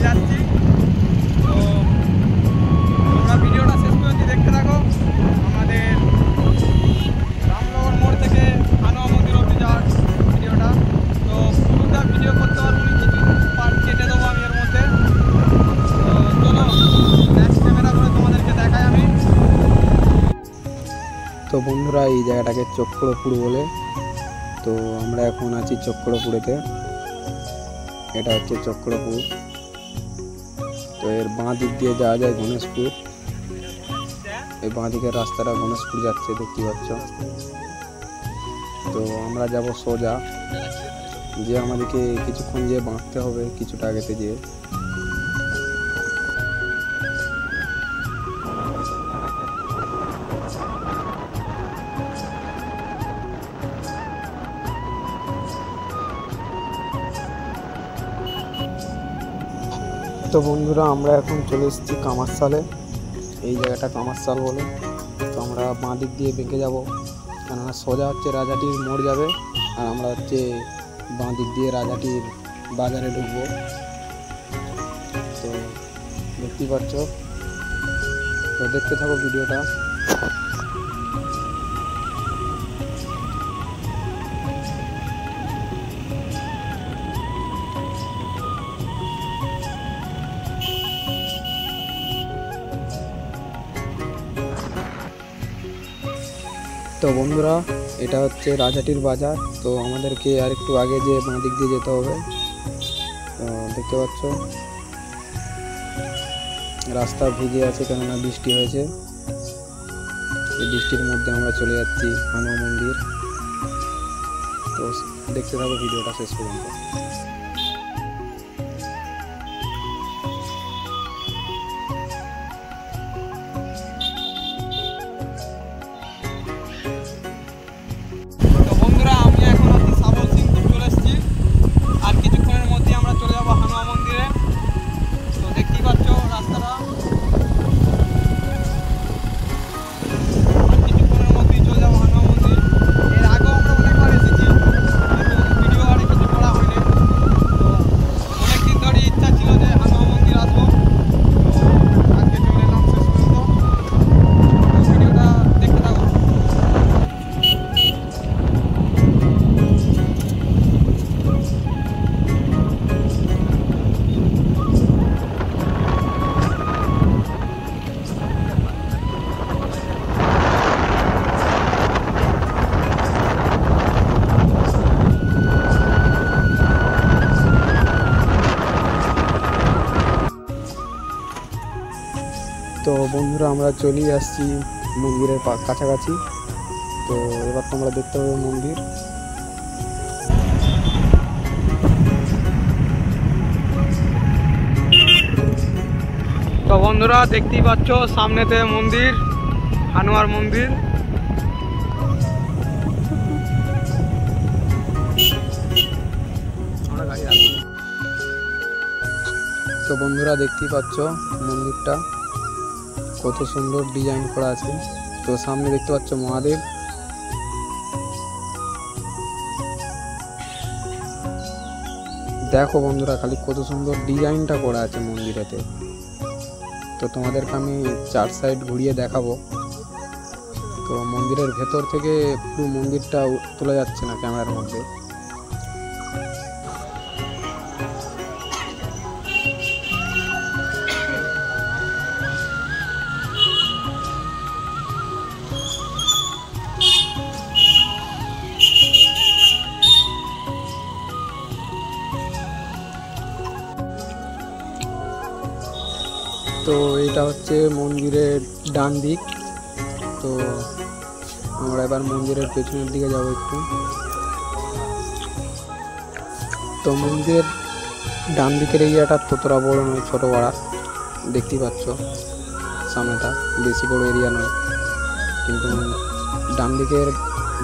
যাচ্ছি। তো তোমরা ভিডিওটা শেষ পর্যন্ত দেখতে থাকো। আমাদের রামনগর মোড় থেকে হানুয়া মন্দির অবধি যাওয়ার ভিডিওটা। তো পুরোটা ভিডিও করতে পারবো না, কিছু পার্ট কেটে দেবো আমি এর মধ্যে। তো চলো ব্যাক ক্যামেরা করে তোমাদেরকে দেখাই আমি। তো বন্ধুরা, এই জায়গাটাকে চক্রপুর বলে। তো আমরা এখন আছি চক্রপুরেতে। এটা হচ্ছে চক্রপুর। তো এর বাঁ দিক দিয়ে যাওয়া যায় গণেশপুর। এই বাঁ দিকের রাস্তাটা গণেশপুর যাচ্ছে, দেখতে পাচ্ছ। তো আমরা যাব সোজা, যে আমাদেরকে কিছুক্ষণ যেয়ে বাঁকতে হবে কিছুটা আগেতে যেয়ে। তো বন্ধুরা, আমরা এখন চলে এসেছি কামারশালে। এই জায়গাটা কামারশাল বলে। তো আমরা বাঁ দিক দিয়ে বেঁকে যাব, কেননা সোজা হচ্ছে রাজাটির মোড় যাবে, আর আমরা হচ্ছে বাঁ দিক দিয়ে রাজাটির বাজারে ঢুকবো। তো দেখতেই পাচ্ছ। তো দেখতে থাকো ভিডিওটা। তো বন্ধুরা, এটা হচ্ছে রাজাটির বাজার। তো আমাদেরকে আর একটু আগে যে বাঁ দিক দিয়ে যেতে হবে। তো দেখতে পাচ্ছ রাস্তা ভিজে আছে, কেননা বৃষ্টি হয়েছে। এই বৃষ্টির মধ্যে আমরা চলে যাচ্ছি হানুয়া মন্দির। তো দেখতে থাকো ভিডিওটা শেষ পর্যন্ত। তো বন্ধুরা, আমি এখন আছি সাবল সিংপুর চলে এসেছি। আর কিছুক্ষণের মধ্যে আমরা চলে যাবো হানুয়া মন্দিরে। তো দেখতেই পাচ্ছ রাস্তাটা। আর কিছুক্ষণের মধ্যেই চলে যাবো হানুয়া মন্দির। এর আগেও আমরা অনেকবার এসেছি, কিন্তু ভিডিও আর কিছু করা হয়নি। তো অনেকদিন ধরে ইচ্ছা ছিল যে হানুয়া মন্দির আসবো। তো আজকে চলে এলাম শেষ পর্যন্ত। তো ভিডিওটা দেখতে থাকো। তো বন্ধুরা, আমরা চলেই আসছি মন্দিরের কাছাকাছি। তো এবার তোমরা দেখতে পাবে মন্দির। তো বন্ধুরা, দেখতেই পাচ্ছ সামনেতে মন্দির, হানুয়ার মন্দির। তো বন্ধুরা, দেখতেই পাচ্ছ মন্দিরটা কত সুন্দর ডিজাইন করা আছে। তো সামনে দেখতে পাচ্ছ মহাদেব। দেখো বন্ধুরা, খালি কত সুন্দর ডিজাইনটা করা আছে মন্দিরেতে। তো তোমাদেরকে আমি চার সাইড ঘুরিয়ে দেখাবো। তো মন্দিরের ভেতর থেকে পুরো মন্দিরটা তোলা যাচ্ছে না ক্যামেরার মধ্যে। তো এটা হচ্ছে মন্দিরের ডান দিক। তো আমরা এবার মন্দিরের পেছনের দিকে যাব একটু। তো মন্দিরের ডান দিকের এরিয়াটা ততটা বড় নয়, ছোট পাড়া। দেখতেই পাচ্ছ সামনেটা বেশি বড় এরিয়া নয়, কিন্তু ডান দিকের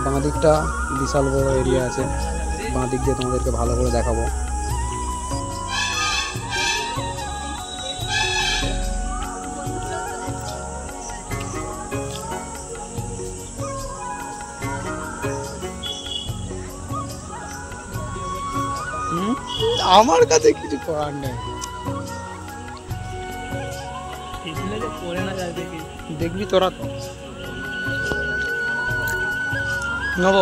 বাঁ দিকটা বিশাল বড় এরিয়া আছে। বাঁ দিক দিয়ে তোমাদেরকে ভালো করে দেখাবো। আমার কাছে কিছু করার নেই। পড়ে না যায় দেখি। দেখবি তোরা তো নেব।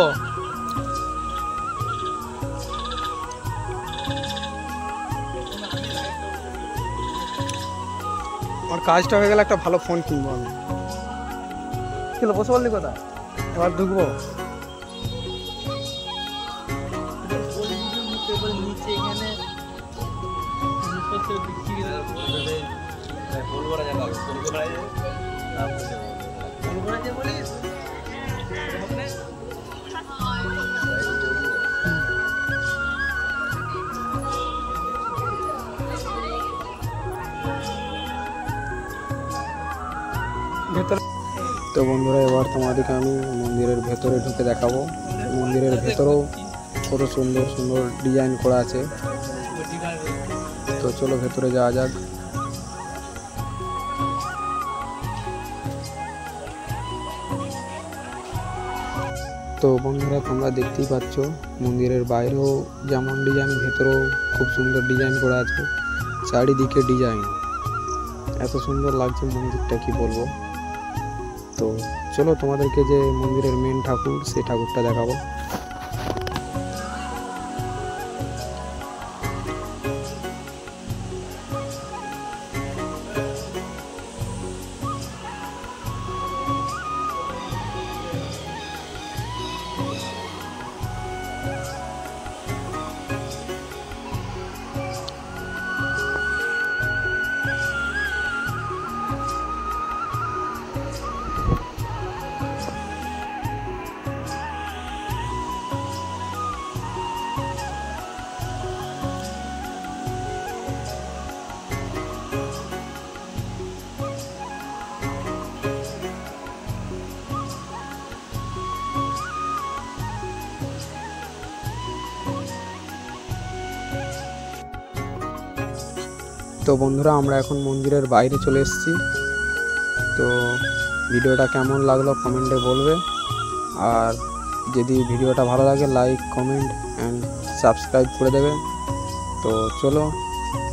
আমার কাজটা হয়ে গেলে একটা ভালো ফোন কিনবো আমি। কিলো বসে বললি কোথায়? এবার ঢুকবো। নিচে এখানে জিনিসপত্র বিক্রি বলিস ভেতরে। তো বন্ধুরা এবার তোমাদেরকে আমি মন্দিরের ভেতরে ঢুকে দেখাবো। মন্দিরের ভেতরেও কত সুন্দর সুন্দর ডিজাইন করা আছে। তো চলো ভেতরে যাওয়া যাক। তো বন্ধুরা তোমরা দেখতেই পাচ্ছ মন্দিরের বাইরেও যেমন ডিজাইন, ভেতরেও খুব সুন্দর ডিজাইন করা আছে। চারিদিকে ডিজাইন, এত সুন্দর লাগছে মন্দিরটা কি বলবো। তো চলো তোমাদেরকে যে মন্দিরের মেন ঠাকুর, সেই ঠাকুরটা দেখাবো। তো বন্ধুরা আমরা এখন মন্দিরের বাইরে চলে এসেছি। তো ভিডিওটা কেমন লাগলো কমেন্টে বলবে, আর যদি ভিডিওটা ভালো লাগে লাইক কমেন্ট অ্যান্ড সাবস্ক্রাইব করে দেবে। তো চলো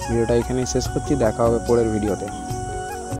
ভিডিওটা এখানেই শেষ করছি, দেখা হবে পরের ভিডিওতে।